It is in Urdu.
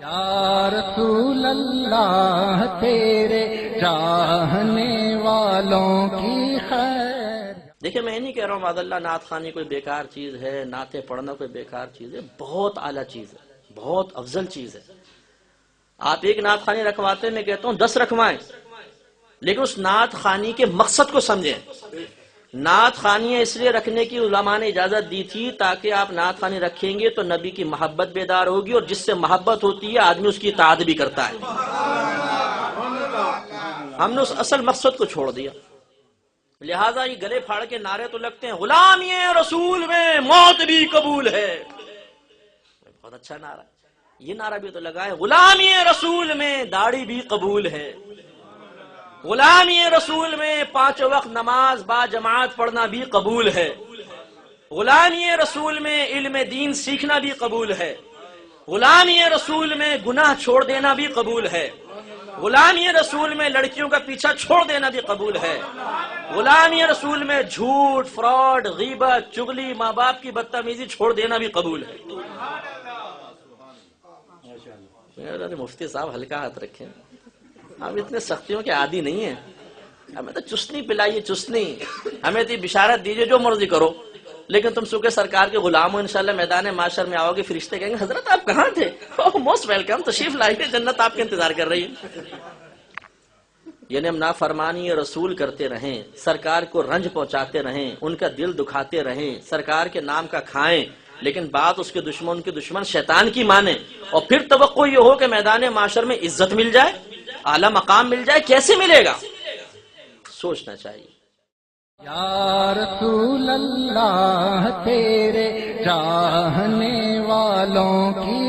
یا رسول اللہ تیرے چاہنے والوں کی خیر۔ دیکھیں میں نہیں کہہ رہا ہوں معاذ اللہ نعت خوانی کوئی بیکار چیز ہے، نعتیں پڑھنا کوئی بیکار چیز ہے، بہت اعلیٰ چیز ہے، بہت افضل چیز ہے۔ آپ ایک نعت خوانی رکھواتے ہیں، میں کہتا ہوں 10 رکھوائیں، لیکن اس نعت خوانی کے مقصد کو سمجھیں۔ نعت خوانیاں اس لیے رکھنے کی علماء نے اجازت دی تھی تاکہ آپ نعت خوانی رکھیں گے تو نبی کی محبت بیدار ہوگی، اور جس سے محبت ہوتی ہے آدمی اس کی اطاعت بھی کرتا ہے۔ ہم نے اس اصل مقصد کو چھوڑ دیا، لہٰذا یہ گلے پھاڑ کے نعرے تو لگتے ہیں، غلامی رسول میں موت بھی قبول ہے، بہت اچھا نعرہ، یہ نعرہ بھی تو لگائے، غلامی رسول میں داڑھی بھی قبول ہے، غلامی رسول میں 5 وقت نماز با جماعت پڑھنا بھی قبول ہے، غلامی رسول میں علم دین سیکھنا بھی قبول ہے، غلامی رسول میں گناہ چھوڑ دینا بھی قبول ہے، غلامی رسول میں لڑکیوں کا پیچھا چھوڑ دینا بھی قبول ہے، غلامی رسول میں جھوٹ، فراڈ، غیبت، چغلی، ماں باپ کی بدتمیزی چھوڑ دینا بھی قبول ہے۔ مفتی صاحب ہلکا ہاتھ رکھیں، ہم اتنے سختیوں کے عادی نہیں ہیں، ہمیں تو چسنی پلائیے، چسنی، ہمیں تو بشارت دیجئے جو مرضی کرو، لیکن تم سکے سرکار کے غلام ہو، انشاءاللہ میدان معاشر میں آؤ گے، فرشتے کہیں گے حضرت آپ کہاں تھے؟ موسٹ ویلکم، تشریف لائیے، جنت آپ کے انتظار کر رہی ہے۔ یعنی ہم نافرمانی رسول کرتے رہیں، سرکار کو رنج پہنچاتے رہیں، ان کا دل دکھاتے رہیں، سرکار کے نام کا کھائیں، لیکن بات اس کے دشمن شیطان کی مانیں، اور پھر توقع یہ ہو کہ میدان معاشر میں عزت مل جائے، اعلیٰ مقام مل جائے، کیسے ملے گا؟ سوچنا چاہیے۔ یا رسول اللہ تیرے چاہنے والوں کی